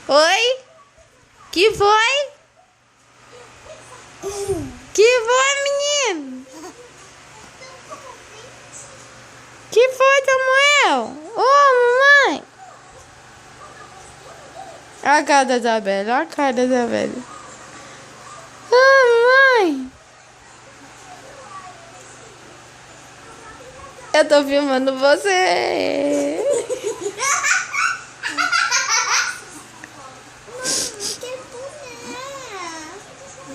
Oi? Que foi? Que foi, menino? Que foi, Samuel? Ô, mamãe. Olha a cara da Isabela, olha a cara da Isabela. Ô, mamãe. Eu tô filmando você.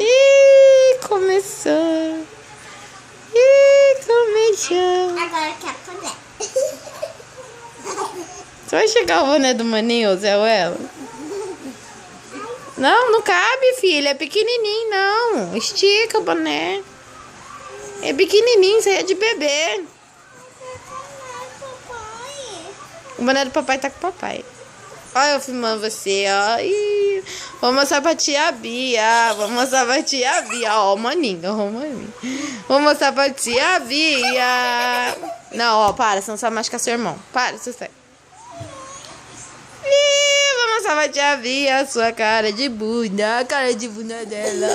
Ih, começou. Ih, começou. Agora quer boné. Você vai chegar o boné do Maninho, Zé Uelo? Não, não cabe, filha. É pequenininho, não. Estica o boné. É pequenininho, isso aí é de bebê. O boné do papai tá com o papai. Olha eu filmando você, ó. Ih, vou mostrar pra tia Bia. Vou mostrar pra tia Bia. Ó, o maninho, ó, o maninho. Vou mostrar pra tia Bia. Não, ó, para, senão você vai machucar seu irmão. Para, sossega. Ih, vou mostrar pra tia Bia a sua cara de bunda. A cara de bunda dela.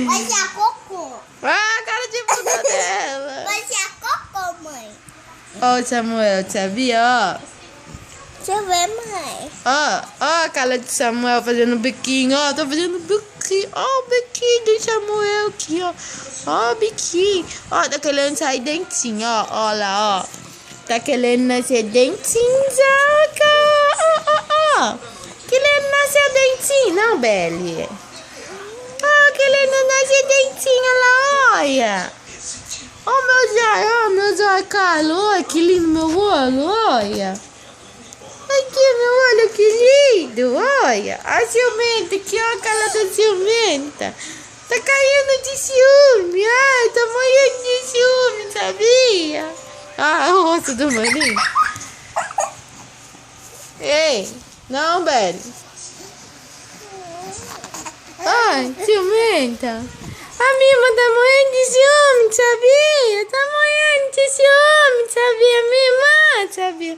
Vai ser a cocô. Ah, a cara de bunda dela. Vai ser a cocô, mãe. Ó, Samuel, tia Bia, ó. Deixa eu ver, mãe. Ó a cara de Samuel fazendo biquinho, ó, tá fazendo biquinho, ó o biquinho do Samuel aqui, ó o biquinho, ó, tá querendo sair dentinho, ó lá, ó, tá querendo nascer dentinho, ó, querendo nascer dentinho, não, Beli, ó, querendo nascer dentinho, lá, olha, ó, meu zóio, Carlos, olha que lindo meu rolo, olha. Aqui, meu olho, que lindo, olha. A ciumenta aqui, ó, a cara da ciumenta. Tá caindo de ciúme, ai, tá morrendo de ciúme, sabia? Ah, o rosto do maninho. Ei, não, Beli. Ai, ciumenta. A Mima tá morrendo de ciúme, sabia? Tá morrendo de ciúme, sabia, Mima, sabia?